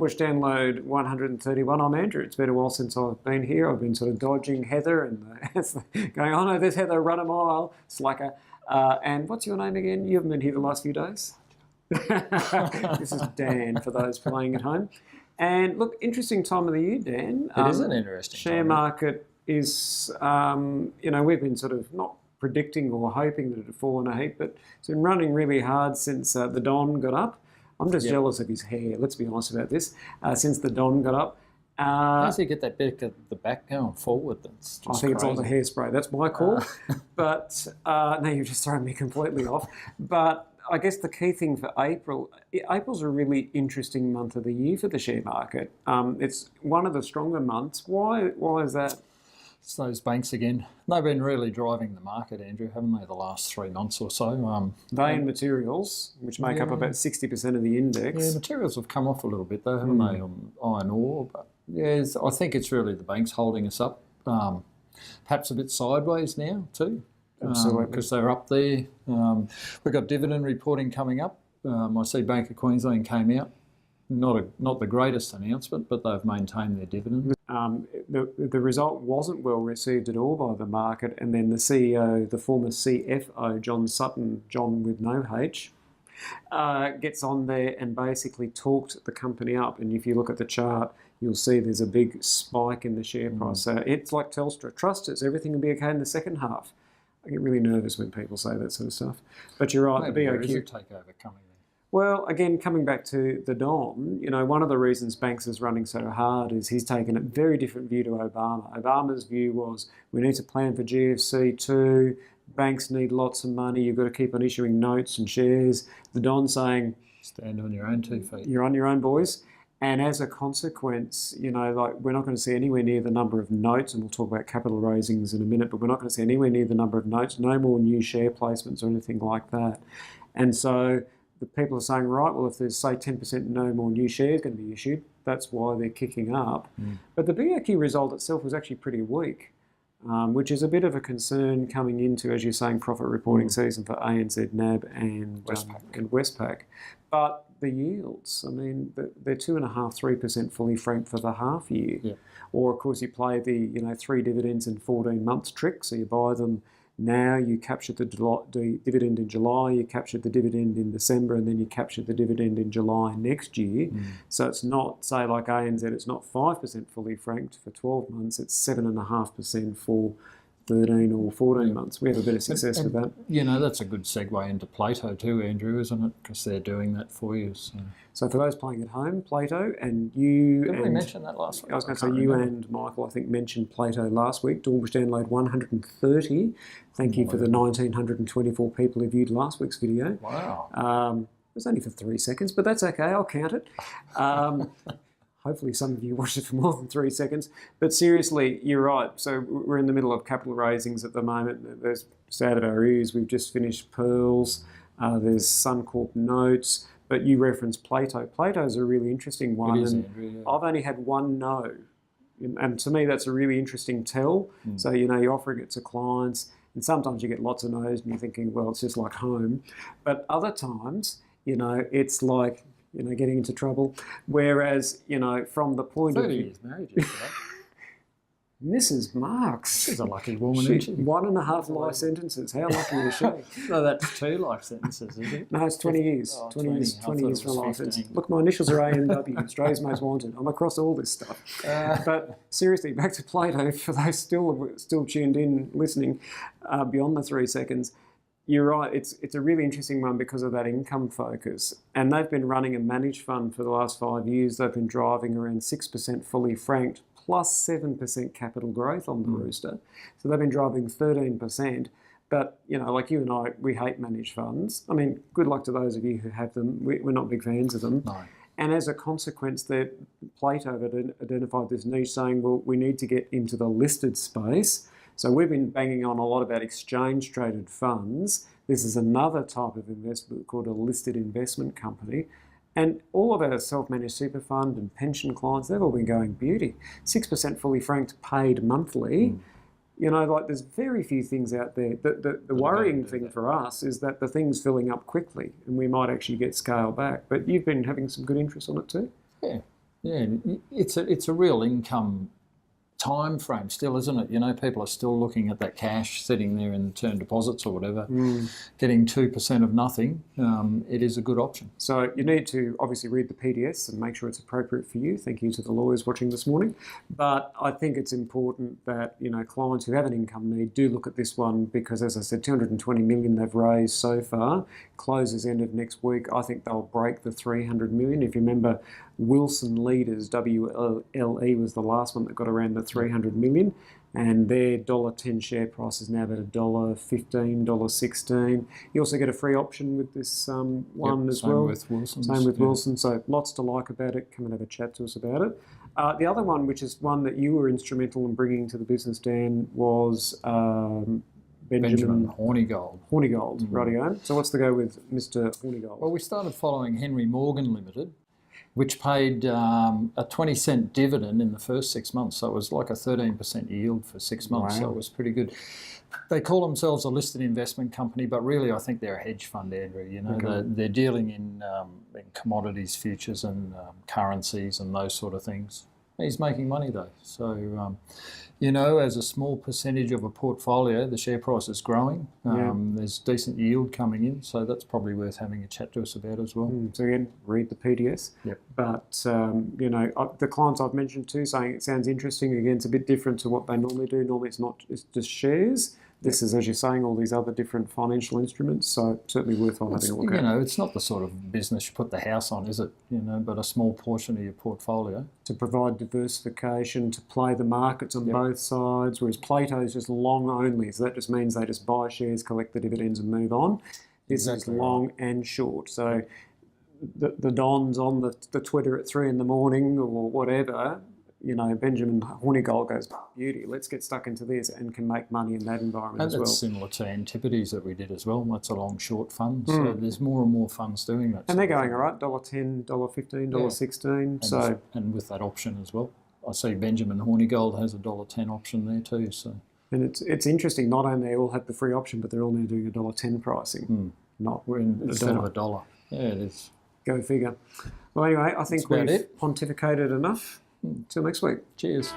Dornbusch download 131. I'm Andrew. It's been a while since I've been here. I've been sort of dodging Heather and going, oh no, there's Heather, run a mile, slacker. And what's your name again? You haven't been here the last few days. This is Dan for those playing at home. And look, interesting time of the year, Dan. It is an interesting share time. market is, we've been sort of not predicting or hoping that it would fall in a heap, but it's been running really hard since the Don got up. I'm just jealous of his hair, let's be honest about this, since the Don got up. How does he get that bit at the back going forward? That's just I think crazy. it's all the hairspray. That's my call. But no, you've just thrown me completely off. But I guess the key thing for April's a really interesting month of the year for the share market. It's one of the stronger months. Why is that? It's those banks again. They've been really driving the market, Andrew, haven't they, the last 3 months or so? They and materials, which make up about 60% of the index. Yeah, materials have come off a little bit though, haven't they, on iron ore? But yeah, I think it's really the banks holding us up. Perhaps a bit sideways now too. Absolutely. Because they're up there. We've got dividend reporting coming up. I see Bank of Queensland came out. Not the greatest announcement, but they've maintained their dividend. The result wasn't well received at all by the market, and then the CEO, the former CFO, John Sutton, John with no H, gets on there and basically talked the company up. And if you look at the chart, you'll see there's a big spike in the share price. So it's like Telstra, trust us, everything will be okay in the second half. I get really nervous when people say that sort of stuff. But you're right, Maybe the BOQ... there is a takeover coming there. Well, again, coming back to the Don, one of the reasons Banks is running so hard is he's taken a very different view to Obama. Obama's view was we need to plan for GFC too, banks need lots of money, you've got to keep on issuing notes and shares. The Don saying... Stand on your own 2 feet. You're on your own, boys. And as a consequence, we're not going to see anywhere near the number of notes, and we'll talk about capital raisings in a minute, but we're not going to see anywhere near the number of notes, no more new share placements or anything like that. And so... the people are saying, right, well, if there's, say, 10% no more new shares going to be issued, that's why they're kicking up. But the BOQ result itself was actually pretty weak, which is a bit of a concern coming into, as you're saying, profit reporting season for ANZ, NAB and Westpac. But the yields, I mean, they're 2.5%-3% fully franked for the half year. Yeah. Or, of course, you play the 3 dividends in 14 months trick, so you buy them now, you capture the dividend in July, you capture the dividend in December, and then you capture the dividend in July next year. So it's not, say, like ANZ, it's not 5% fully franked for 12 months, it's 7.5% for 13 or 14 months. We have a bit of success with that. That's a good segue into Plato too, Andrew, isn't it? Because they're doing that for you. So for those playing at home, Plato and you... Did we mention that last week? I was going to say you and Michael, I think, mentioned Plato last week. Dornbusch download 130. Thank you for the 1,924 people who viewed last week's video. Wow. It was only for 3 seconds, but that's okay. I'll count it. Hopefully some of you watched it for more than 3 seconds. But seriously, you're right. So we're in the middle of capital raisings at the moment. There's sad of our ears. We've just finished Pearls. There's Suncorp notes. But you referenced Plato. Plato's a really interesting one. It is, Andrew, yeah. I've only had one no. And to me, that's a really interesting tell. So, you're offering it to clients. And sometimes you get lots of no's and you're thinking, well, it's just like home. But other times, it's like... getting into trouble. Whereas, from the point of 30 view... years married yesterday. Mrs. Marks. She's a lucky woman, isn't she? 1.5 life sentences. How lucky is she? No, that's 2 life sentences, is it? No, it's 20 years. Oh, 20 years, I 20 thought years it for a was life 15. sentence. Look, my initials are ANW, Australia's Most Wanted. I'm across all this stuff. But seriously, back to Plato, for those still tuned in, listening, beyond the 3 seconds, you're right, it's a really interesting one because of that income focus. And they've been running a managed fund for the last 5 years. They've been driving around 6% fully franked, plus 7% capital growth on the rooster. So they've been driving 13%. But, like you and I, we hate managed funds. I mean, good luck to those of you who have them. We're not big fans of them. No. And as a consequence, Plato have identified this niche saying, well, we need to get into the listed space. So we've been banging on a lot about exchange-traded funds. This is another type of investment called a listed investment company. And all of our self-managed super fund and pension clients, they've all been going beauty. 6% fully franked paid monthly. There's very few things out there. The worrying thing for us is that the thing's filling up quickly and we might actually get scale back. But you've been having some good interest on it too? Yeah. Yeah, it's a real income time frame still, isn't it? You know, people are still looking at that cash sitting there in term deposits or whatever, getting 2% of nothing. It is a good option. So you need to obviously read the PDS and make sure it's appropriate for you. Thank you to the lawyers watching this morning. But I think it's important that, you know, clients who have an income need do look at this one because, as I said, 220 million they've raised so far. Closes end of next week. I think they'll break the 300 million. If you remember, Wilson Leaders, WLE, was the last one that got around the 300 million. And their $1.10 share price is now about $1.15, $1.16. You also get a free option with this one as well. Same with Wilson. So lots to like about it. Come and have a chat to us about it. The other one, which is one that you were instrumental in bringing to the business, Dan, was Benjamin Hornigold. Hornigold, rightio. So what's the go with Mr. Hornigold? Well, we started following Henry Morgan Limited, which paid a 20-cent dividend in the first 6 months. So it was like a 13% yield for 6 months. Wow. So it was pretty good. They call themselves a listed investment company, but really I think they're a hedge fund, Andrew. You know, Okay. they're dealing in commodities, futures and currencies and those sort of things. He's making money though. So, you know, as a small percentage of a portfolio, the share price is growing. There's decent yield coming in, so that's probably worth having a chat to us about as well. So again, read the PDS. Yep. But, you know, the clients I've mentioned too saying it sounds interesting. Again, it's a bit different to what they normally do. Normally it's just shares. This is, as you're saying, all these other different financial instruments. So certainly worthwhile having a look at. You know, it's not the sort of business you put the house on, is it? You know, but a small portion of your portfolio. To provide diversification, to play the markets on both sides, whereas Plato is just long only. So that just means they just buy shares, collect the dividends and move on. This is long and short. So the Don's on the Twitter at 3 a.m. or whatever, you know, Benjamin Hornigold goes, beauty, let's get stuck into this and can make money in that environment as well. And that's similar to Antipodes that we did as well. That's a long short fund. So there's more and more funds doing that. And they're going all right, $1.10, $1.15, $1.16. So and with that option as well. I see Benjamin Hornigold has a $1.10 option there too. So and it's interesting, not only they all have the free option, but they're all now doing a $1.10 pricing. Not instead of $1. Yeah, it is. Go figure. Well, anyway, I think we've pontificated enough. Till next week. Cheers.